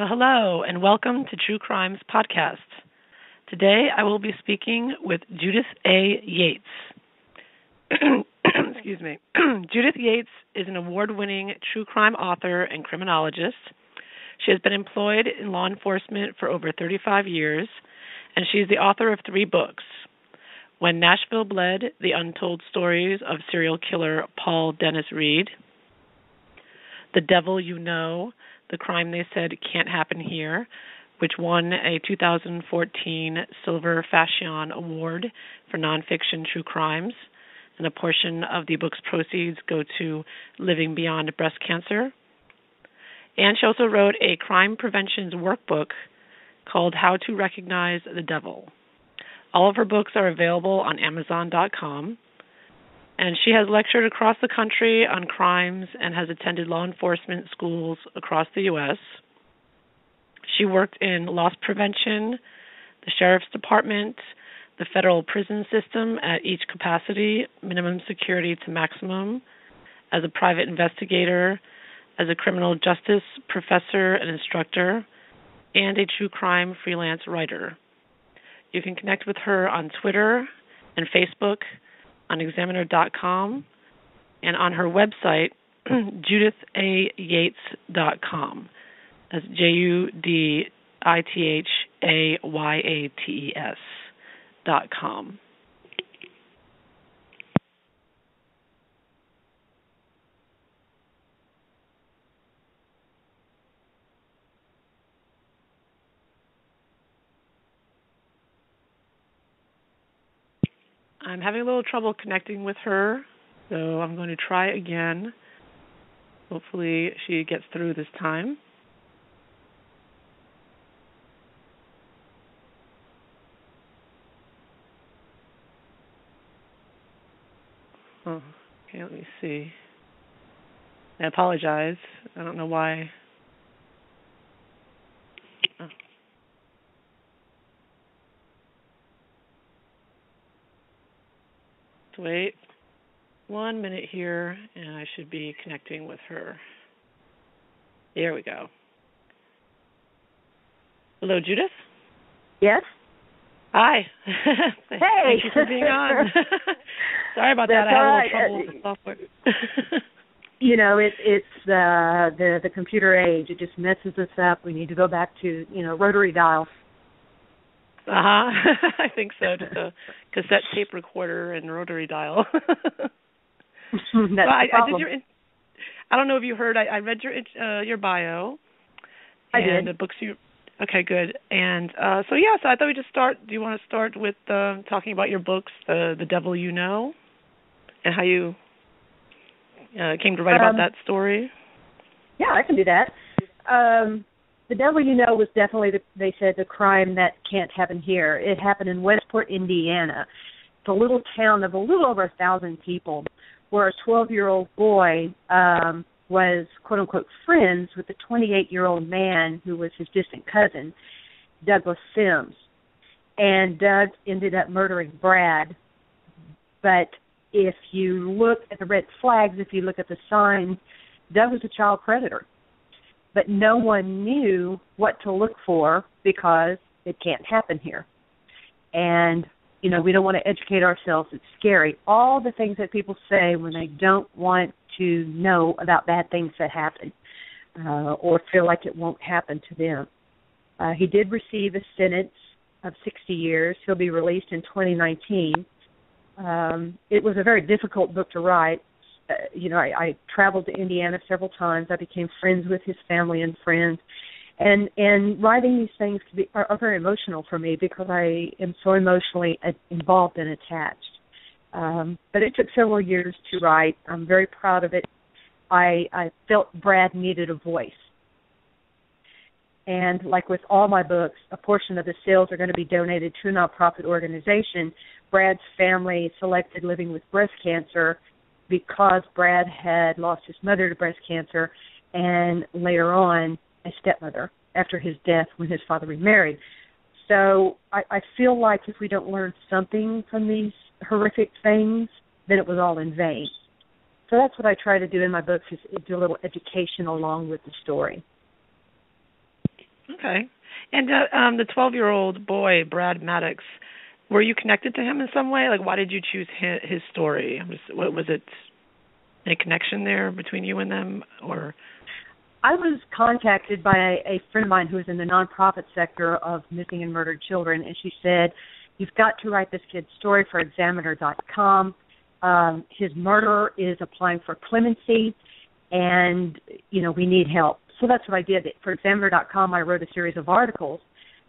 Hello, and welcome to True Crimes Podcast. Today, I will be speaking with Judith A. Yates. Excuse me. Judith Yates is an award-winning true crime author and criminologist. She has been employed in law enforcement for over 35 years, and she is the author of 3 books: When Nashville Bled, The Untold Stories of Serial Killer Paul Dennis Reed; The Devil You Know, The Crime They Said Can't Happen Here, which won a 2014 Silver Fashion Award for nonfiction true crimes, and a portion of the book's proceeds go to Living Beyond Breast Cancer. And she also wrote a crime prevention workbook called How to Recognize the Devil. All of her books are available on Amazon.com. And she has lectured across the country on crimes and has attended law enforcement schools across the U.S. She worked in loss prevention, the sheriff's department, the federal prison system at each capacity, minimum security to maximum, as a private investigator, as a criminal justice professor and instructor, and a true crime freelance writer. You can connect with her on Twitter and Facebook, on Examiner.com, and on her website, JudithAYates.com. That's JudithAYates.com. I'm having a little trouble connecting with her, so I'm going to try again. Hopefully she gets through this time. Oh, okay, let me see. I apologize. I don't know why. Oh. Wait 1 minute here, and I should be connecting with her. There we go. Hello, Judith? Yes? Hi. Hey! Thank you for being on. Sorry about that. That's I had a right. little trouble with the software. You know, it's the computer age. It just messes us up. We need to go back to, rotary dial. I think so. Just a cassette tape recorder and rotary dial. That's the problem. I don't know if you heard. I read your bio. I and did. The books you. Okay, good. And so I thought we'd just start. Do you want to start with talking about your books, The Devil You Know, and how you came to write about that story? Yeah, I can do that. The Devil You Know was definitely, they said, the crime that can't happen here. It happened in Westport, Indiana. It's a little town of a little over 1,000 people, where a 12-year-old boy was, quote-unquote, friends with a 28-year-old man who was his distant cousin, Douglas Sims. And Doug ended up murdering Brad. But if you look at the red flags, if you look at the signs, Doug was a child predator. But no one knew what to look for because it can't happen here. And, we don't want to educate ourselves. It's scary. All the things that people say when they don't want to know about bad things that happen or feel like it won't happen to them. He did receive a sentence of 60 years. He'll be released in 2019. It was a very difficult book to write. I traveled to Indiana several times. I became friends with his family and friends. And writing these things are very emotional for me because I am so emotionally involved and attached. But it took several years to write. I'm very proud of it. I felt Brad needed a voice. And like with all my books, a portion of the sales are going to be donated to a nonprofit organization. Brad's family selected Living with Breast Cancer because Brad had lost his mother to breast cancer and later on a stepmother after his death when his father remarried. So I feel like if we don't learn something from these horrific things, then it was all in vain. So that's what I try to do in my books, is do a little education along with the story. Okay. And the 12-year-old boy, Brad Maddox, were you connected to him in some way? Like, why did you choose his story? What was it? Any connection there between you and them, or? I was contacted by a friend of mine who is in the nonprofit sector of missing and murdered children, and she said, "You've got to write this kid's story for Examiner.com. His murderer is applying for clemency, and, we need help." So that's what I did. For Examiner.com, I wrote a series of articles.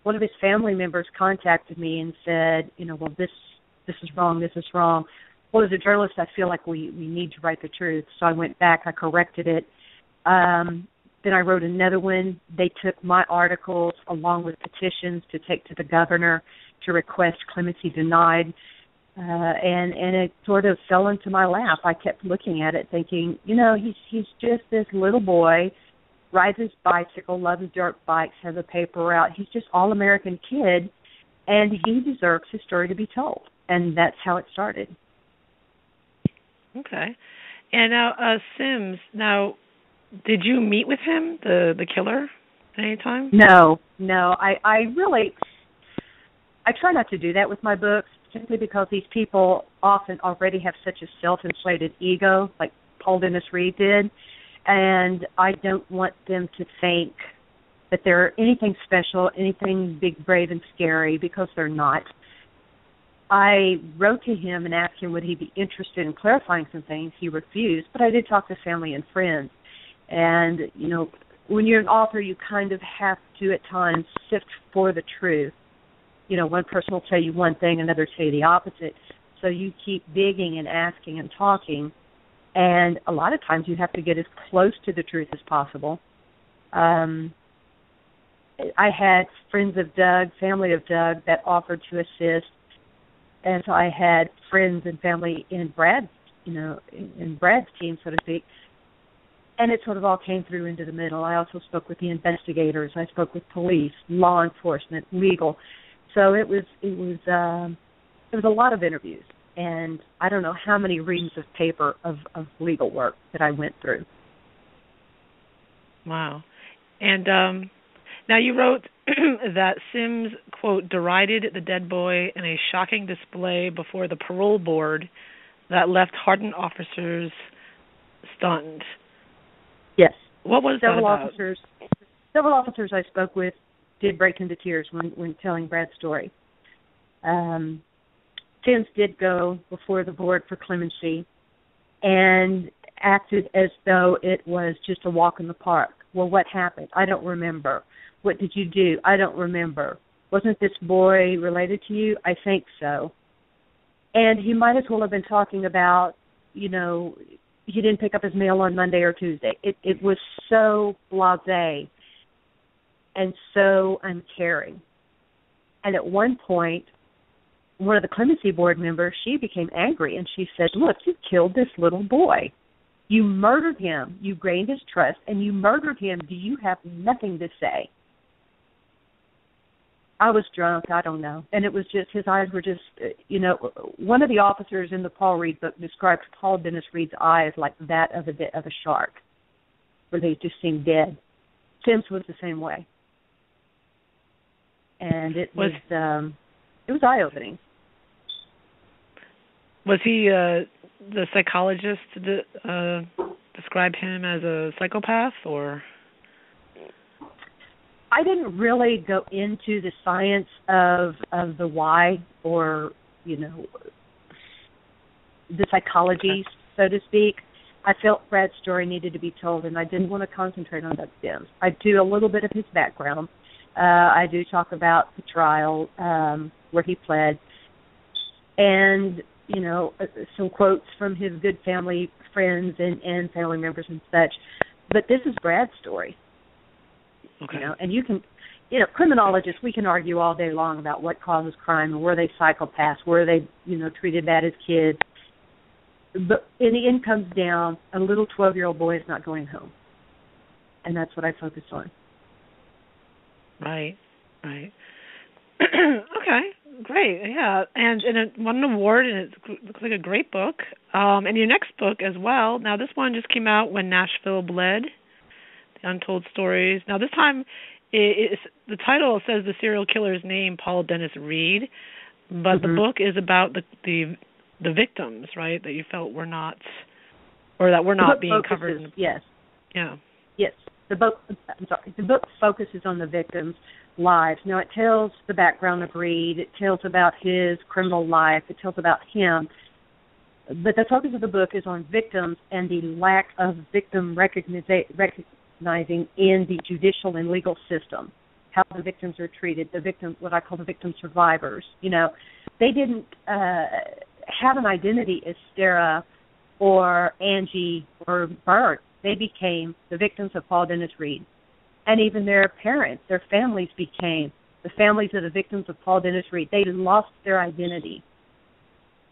One of his family members contacted me and said, well, this is wrong, this is wrong. Well, as a journalist, I feel like we need to write the truth. So I went back, I corrected it. Then I wrote another one. They took my articles along with petitions to take to the governor to request clemency denied. And it sort of fell into my lap. I kept looking at it thinking, he's just this little boy, rides his bicycle, loves dirt bikes, has a paper route. He's just all-American kid, and he deserves his story to be told. And that's how it started. Okay. And now, Sims, did you meet with him, the killer, at any time? No. I try not to do that with my books, simply because these people often already have such a self-inflated ego, like Paul Dennis Reed did, and I don't want them to think that they're anything special, anything big, brave, and scary, because they're not. I wrote to him and asked him would he be interested in clarifying some things. He refused, but I did talk to family and friends. And, when you're an author, you kind of have to at times sift for the truth. One person will tell you one thing, another tell you the opposite. So you keep digging and asking and talking. And a lot of times you have to get as close to the truth as possible. I had friends of Doug, family of Doug, that offered to assist. And so I had friends and family in Brad's team, so to speak. And it sort of all came through into the middle. I also spoke with the investigators. I spoke with police, law enforcement, legal. So it was a lot of interviews, and I don't know how many reams of paper of legal work that I went through. Wow. And now you wrote that Sims, quote, derided the dead boy in a shocking display before the parole board that left hardened officers stunned. Yes. What was that about? Several officers I spoke with did break into tears when telling Brad's story. Sims did go before the board for clemency and acted as though it was just a walk in the park. Well, what happened? I don't remember. What did you do? I don't remember. Wasn't this boy related to you? I think so. And he might as well have been talking about, he didn't pick up his mail on Monday or Tuesday. It was so blasé and so uncaring. And at one point, one of the clemency board members, she became angry, and she said, look, you killed this little boy. You murdered him. You gained his trust, and you murdered him. Do you have nothing to say? I was drunk. I don't know. And it was just, his eyes were just, one of the officers in the Paul Reed book described Paul Dennis Reed's eyes like that of a shark, where they just seemed dead. Sims was the same way. And it was eye-opening. Was he the psychologist describe him as a psychopath, or? I didn't really go into the science of the why, or the psychology, so to speak. I felt Brad's story needed to be told, and I didn't want to concentrate on Doug Sims. I do a little bit of his background. I do talk about the trial where he pled, and some quotes from his good family friends and family members and such. But this is Brad's story. Okay. And you can, criminologists, we can argue all day long about what causes crime and were they psychopaths, were they, treated bad as kids. But in the end comes down, a little 12-year-old boy is not going home. And that's what I focus on. Right. Okay, great, yeah. And it won an award, and it looks like a great book. And your next book as well. Now, this one just came out, When Nashville Bled, The Untold Stories. Now, this time The title says the serial killer's name, Paul Dennis Reed, but the book is about the victims, right? That you felt were not, or that were not being covered. Yes. Yeah. Yes. The book focuses on the victims' lives. Now, it tells the background of Reed. It tells about his criminal life. It tells about him. But the focus of the book is on victims and the lack of victim recognizing in the judicial and legal system, how the victims are treated, the victim, what I call the victim survivors. You know, they didn't have an identity as Sarah or Angie or Bert. They became the victims of Paul Dennis Reed. And even their parents, their families became the families of the victims of Paul Dennis Reed. They lost their identity.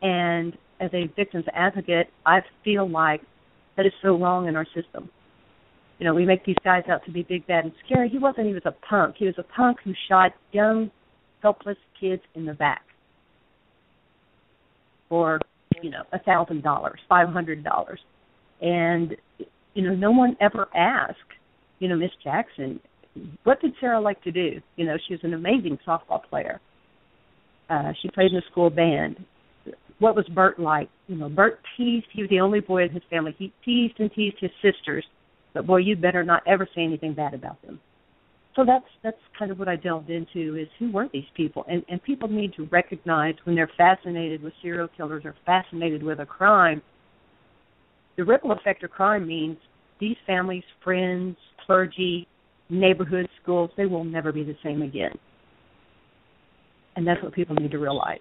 And as a victim's advocate, I feel like that is so wrong in our system. You know, we make these guys out to be big, bad, and scary. He wasn't. He was a punk. He was a punk who shot young, helpless kids in the back for, you know, $1,000, $500. And, you know, no one ever asked, you know, Miss Jackson, what did Sarah like to do? You know, she was an amazing softball player. She played in the school band. What was Bert like? You know, Bert teased. He was the only boy in his family. He teased and teased his sisters. But, boy, you better not ever say anything bad about them. So that's kind of what I delved into is who were these people? And people need to recognize when they're fascinated with serial killers or fascinated with a crime, the ripple effect of crime means these families, friends, clergy, neighborhoods, schools, they will never be the same again. And that's what people need to realize.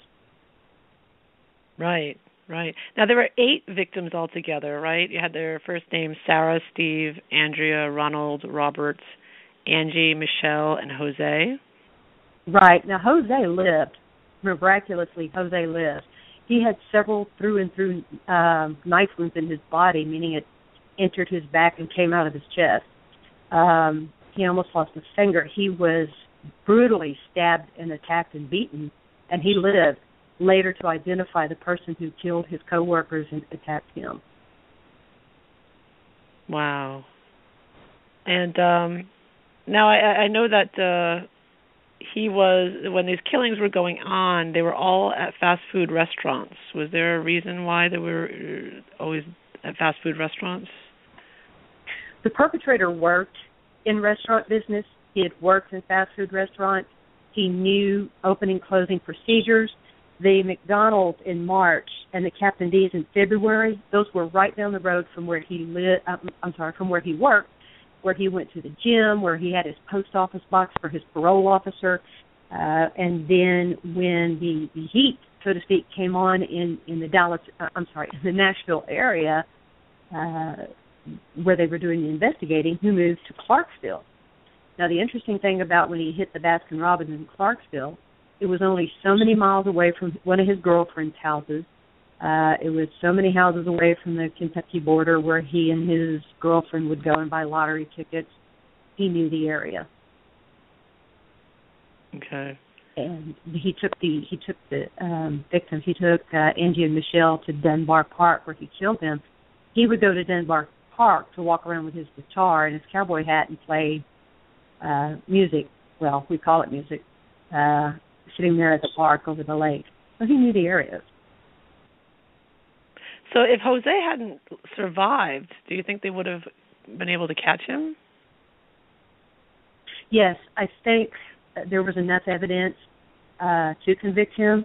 Right. Right. Now, there were 8 victims altogether, right? You had their first names, Sarah, Steve, Andrea, Ronald, Robert, Angie, Michelle, and Jose. Right. Now, Jose lived. Miraculously, Jose lived. He had several through and through knife wounds in his body, meaning it entered his back and came out of his chest. He almost lost a finger. He was brutally stabbed and attacked and beaten, and he lived later to identify the person who killed his coworkers and attacked him. Wow. And now I know that he was, when these killings were going on, they were all at fast food restaurants. Was there a reason why they were always at fast food restaurants? The perpetrator worked in restaurant business. He had worked in fast food restaurants. He knew opening, closing procedures. The McDonald's in March and the Captain D's in February, those were right down the road from where he lived. From where he worked, where he went to the gym, where he had his post office box for his parole officer. And then when the heat, so to speak, came on in the Nashville area, where they were doing the investigating, he moved to Clarksville. Now, the interesting thing about when he hit the Baskin-Robbins in Clarksville, it was only so many miles away from one of his girlfriend's houses. It was so many houses away from the Kentucky border where he and his girlfriend would go and buy lottery tickets. He knew the area. Okay. And he took the victims. He took Angie and Michelle to Dunbar Park where he killed them. He would go to Dunbar Park to walk around with his guitar and his cowboy hat and play music. Well, we call it music. Sitting there at the park over the lake. So he knew the areas. So if Jose hadn't survived, do you think they would have been able to catch him? Yes, I think there was enough evidence to convict him,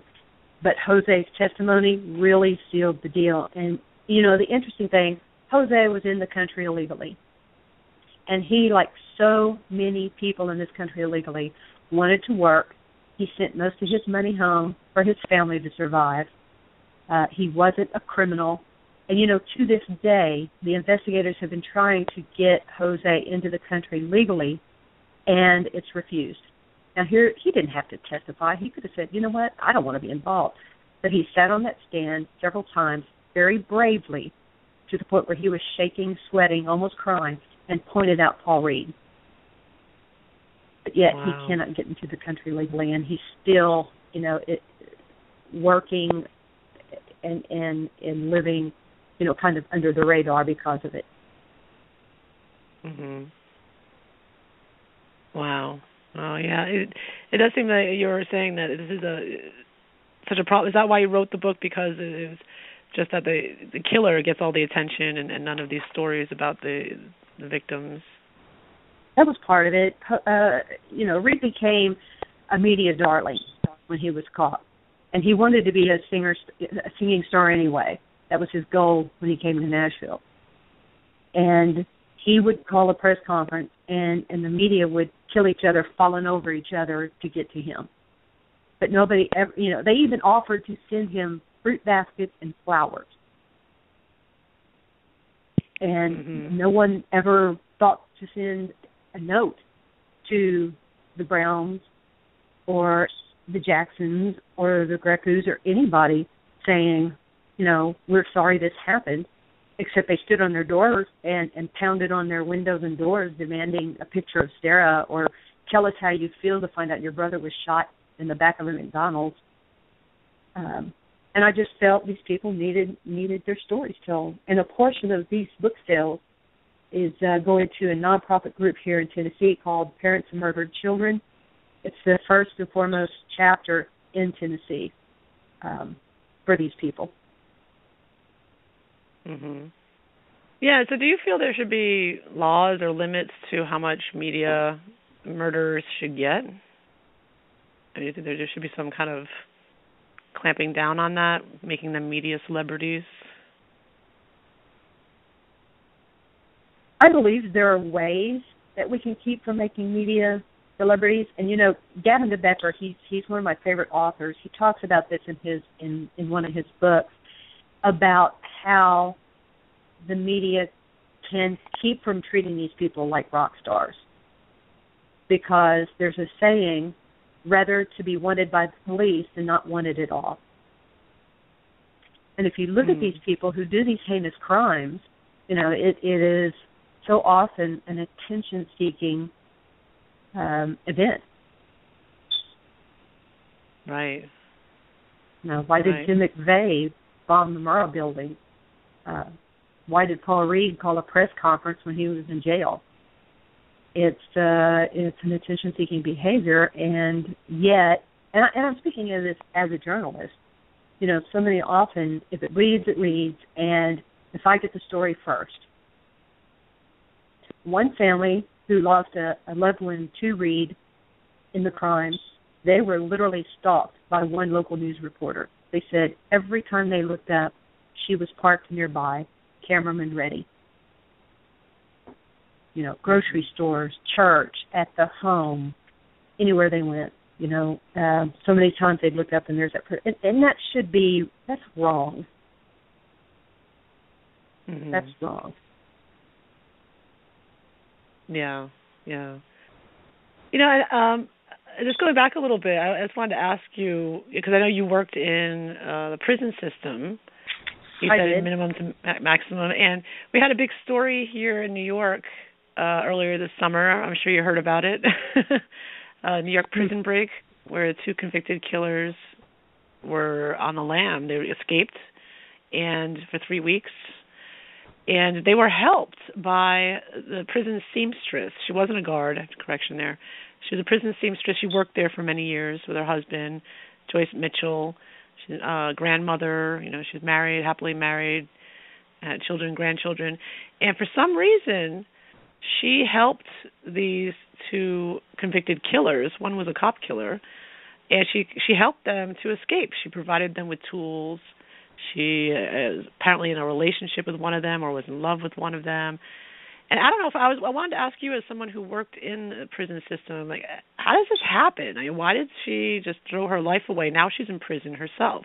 but Jose's testimony really sealed the deal. And, you know, the interesting thing, Jose was in the country illegally. And he, like so many people in this country illegally, wanted to work. He sent most of his money home for his family to survive. He wasn't a criminal. And, you know, to this day, the investigators have been trying to get Jose into the country legally, and it's refused. Now, here, he didn't have to testify. He could have said, you know what, I don't want to be involved. But he sat on that stand several times, very bravely, to the point where he was shaking, sweating, almost crying, and pointed out Paul Reed. But yet he cannot get into the country legally, and he's still, you know, working and living, you know, kind of under the radar because of it. Mhm. Wow. yeah. It does seem that you're saying that this is such a problem. Is that why you wrote the book? Because it was just that the killer gets all the attention and none of these stories about the victims. That was part of it. Reed became a media darling when he was caught, and he wanted to be a singing star anyway. That was his goal when he came to Nashville. And he would call a press conference, and the media would kill each other, falling over each other to get to him. But nobody ever, they even offered to send him fruit baskets and flowers. And no one ever thought to send a note to the Browns or the Jacksons or the Grecus or anybody saying, we're sorry this happened, except they stood on their doors and pounded on their windows and doors demanding a picture of Sarah or tell us how you feel to find out your brother was shot in the back of a McDonald's. And I just felt these people needed their stories told. And a portion of these book sales is going to a nonprofit group here in Tennessee called Parents of Murdered Children. It's the first and foremost chapter in Tennessee for these people. Mm-hmm. Yeah, so do you feel there should be laws or limits to how much media murderers should get? Do you think there should be some kind of clamping down on that, making them media celebrities? I believe there are ways that we can keep from making media celebrities. And Gavin DeBecker, he's one of my favorite authors. He talks about this in one of his books about how the media can keep from treating these people like rock stars. Because there's a saying, rather to be wanted by the police than not wanted at all. And if you look at these people who do these heinous crimes, it is so often an attention-seeking event. Right. Why did Jim McVeigh bomb the Murrah building? Why did Paul Reed call a press conference when he was in jail? It's an attention-seeking behavior, and yet, and I'm speaking of this as a journalist. So many often, if it reads, and if I get the story first. One family who lost a loved one to Reed in the crime, they were literally stalked by one local news reporter. They said every time they looked up, she was parked nearby, cameraman ready. Grocery stores, church, at the home, anywhere they went. So many times they'd look up and there's that person. And that's wrong. Mm-hmm. That's wrong. Yeah. Just going back a little bit, I just wanted to ask you, because I know you worked in the prison system. You said minimum to maximum. And we had a big story here in New York earlier this summer. I'm sure you heard about it. New York prison break, where 2 convicted killers were on the lam. They escaped and for 3 weeks. And they were helped by the prison seamstress. She wasn't a guard, correction there. She was a prison seamstress. She worked there for many years with her husband, Joyce Mitchell. She's a grandmother. She was married, happily married, had children, grandchildren. And for some reason, she helped these 2 convicted killers. One was a cop killer. And she helped them to escape. She provided them with tools. She is apparently in a relationship with one of them or was in love with one of them. And I don't know if I wanted to ask you, as someone who worked in the prison system, like, how does this happen? Why did she just throw her life away? Now she's in prison herself.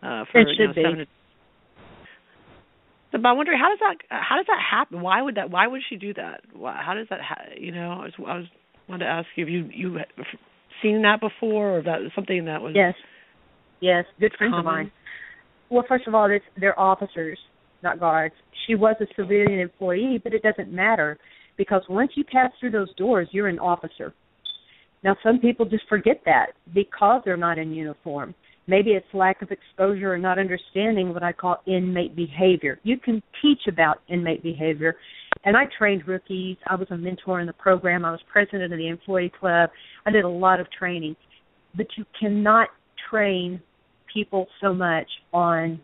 For it should be. But I'm wondering, how does that happen? Why would she do that? How does that I wanted to ask you if you seen that before, or if that was something that was yes, good friends of mine. Well, first of all, they're officers, not guards. She was a civilian employee, but it doesn't matter, because once you pass through those doors, you're an officer. Now, some people just forget that because they're not in uniform. Maybe it's lack of exposure or not understanding what I call inmate behavior. You can teach about inmate behavior, And I trained rookies. I was a mentor in the program. I was president of the employee club. I did a lot of training. But you cannot train people so much on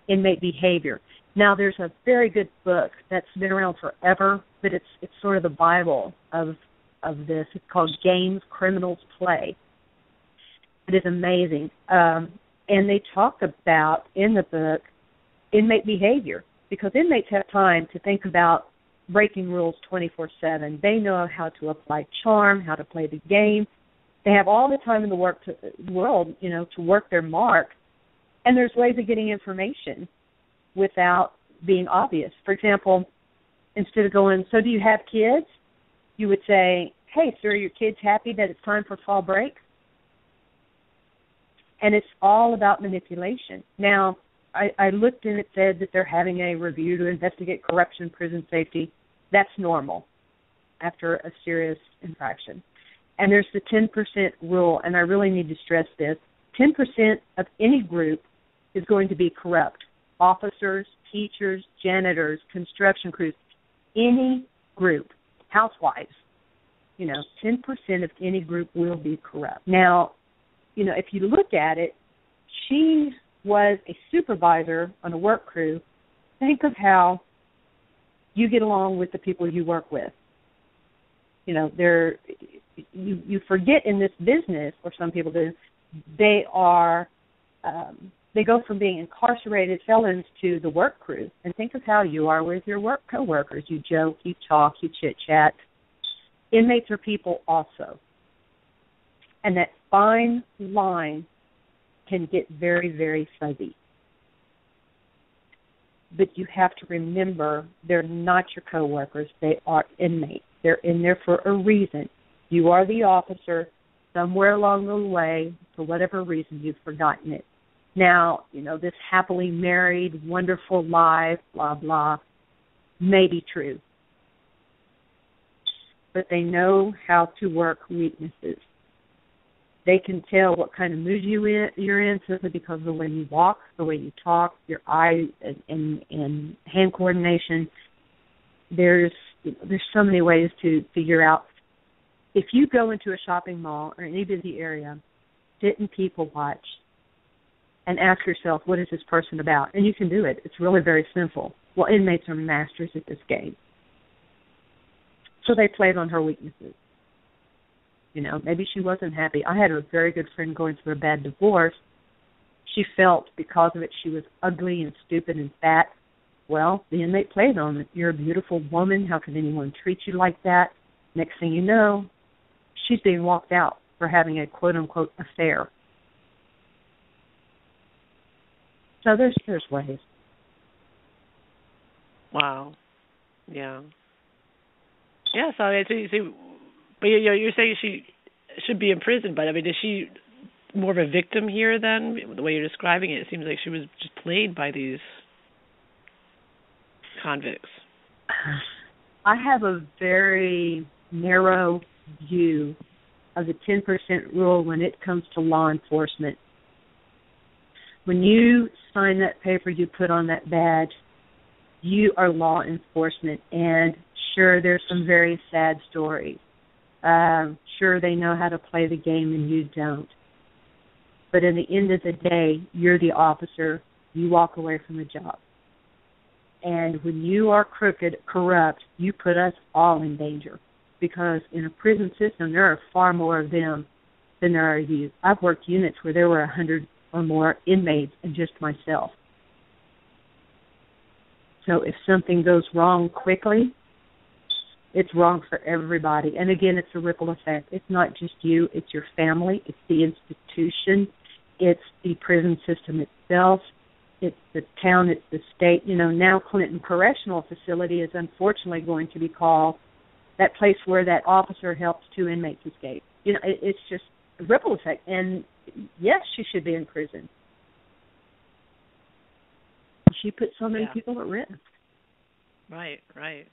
inmate behavior. Now, there's a very good book that's been around forever, but it's sort of the Bible of this. It's called Games Criminals Play. It is amazing. And they talk about, in the book, inmate behavior, because inmates have time to think about breaking rules 24/7. They know how to apply charm, how to play the game. They have all the time in the world, to work their mark. And there's ways of getting information without being obvious. For example, instead of going, so do you have kids? You would say, hey, sir, are your kids happy that it's time for fall break? And it's all about manipulation. Now, I looked and it said that they're having a review to investigate corruption, prison safety. That's normal after a serious infraction. And there's the 10% rule, and I really need to stress this. 10% of any group is going to be corrupt. Officers, teachers, janitors, construction crews, any group, housewives, 10% of any group will be corrupt. Now, if you look at it, she was a supervisor on a work crew. Think of how you get along with the people you work with. You forget in this business, or some people do, they go from being incarcerated felons to the work crew. And think of how you are with your work coworkers. You joke, you talk, you chit-chat. Inmates are people also. And that fine line can get very, very fuzzy. But you have to remember they're not your coworkers. They are inmates. They're in there for a reason. You are the officer. Somewhere along the way, for whatever reason, you've forgotten it. Now, this happily married, wonderful life, blah, blah, may be true. But they know how to work weaknesses. They can tell what kind of mood you're in simply because of the way you walk, the way you talk, your eye and hand coordination. There's so many ways to figure out. If you go into a shopping mall or any busy area, sit and people watch and ask yourself, what is this person about? And you can do it. It's really very simple. Well, inmates are masters at this game. So they played on her weaknesses. Maybe she wasn't happy. I had a very good friend going through a bad divorce. She felt because of it she was ugly and stupid and fat. Well, the inmate played on it. You're a beautiful woman. How can anyone treat you like that? Next thing you know, she's being walked out for having a quote-unquote affair. So there's ways. Wow. Yeah. Yeah, so but you're saying she should be in prison, but is she more of a victim here then? The way you're describing it, it seems like she was just played by these convicts. I have a very narrow view of the 10% rule when it comes to law enforcement. When you sign that paper, you put on that badge, you are law enforcement. And sure, there's some very sad stories. Sure, they know how to play the game and you don't. But in the end of the day, you're the officer. You walk away from the job. And when you are crooked, corrupt, you put us all in danger. Because in a prison system, there are far more of them than there are you. I've worked units where there were 100 or more inmates and just myself. So if something goes wrong quickly, it's wrong for everybody. And again, it's a ripple effect. It's not just you, it's your family, it's the institution, it's the prison system itself, it's the town, it's the state. Now Clinton Correctional Facility is unfortunately going to be called that place where that officer helped 2 inmates escape. It's just a ripple effect. And yes, she should be in prison. She put so many people at risk. Right.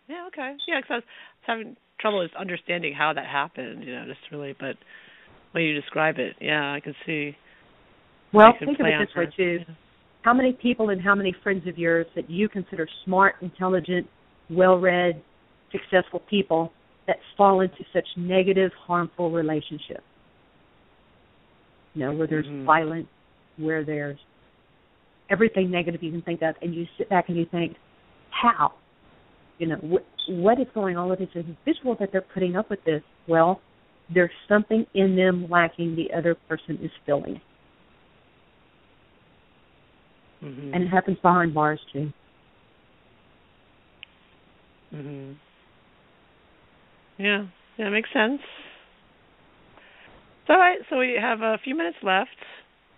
Yeah, okay. Yeah, because I was having trouble just understanding how that happened, just really, but the way you describe it, yeah, I can see. Well, think of it this way, too. Yeah. How many people and how many friends of yours that you consider smart, intelligent, well-read, successful people that fall into such negative, harmful relationships. Where there's violence, where there's everything negative you can think of, and you sit back and you think, how? What is going on with this individual that they're putting up with this? Well, there's something in them lacking the other person is filling. And it happens behind bars, too. Yeah, that makes sense. All right, so we have a few minutes left.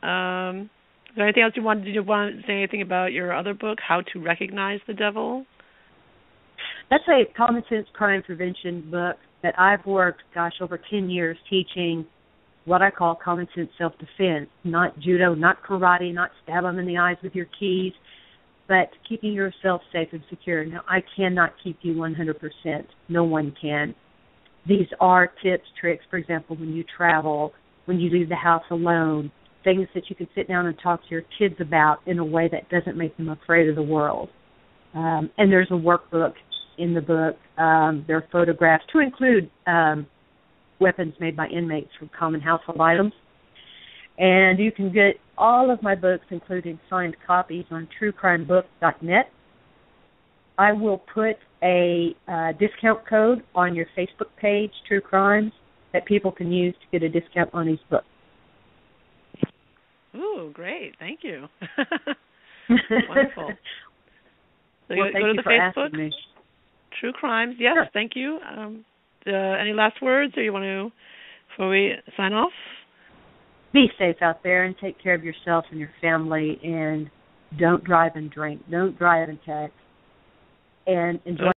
Is there anything else you want to do? Want to say anything about your other book, How to Recognize the Devil? That's a common sense crime prevention book that I've worked, over 10 years teaching what I call common sense self-defense. Not judo, not karate, not stab them in the eyes with your keys, but keeping yourself safe and secure. Now, I cannot keep you 100%. No one can. These are tips, tricks, for example, when you travel, when you leave the house alone, things that you can sit down and talk to your kids about in a way that doesn't make them afraid of the world. And there's a workbook in the book. There are photographs to include weapons made by inmates from common household items. And you can get all of my books, including signed copies, on truecrimebook.net. I will put a discount code on your Facebook page, True Crimes, that people can use to get a discount on these books. Ooh, great. Thank you. Wonderful. So well, go to the Facebook, me. True Crimes. Yes, sure. Thank you. Any last words, or you want to, before we sign off? Be safe out there and take care of yourself and your family, and don't drive and drink. Don't drive and text. And enjoy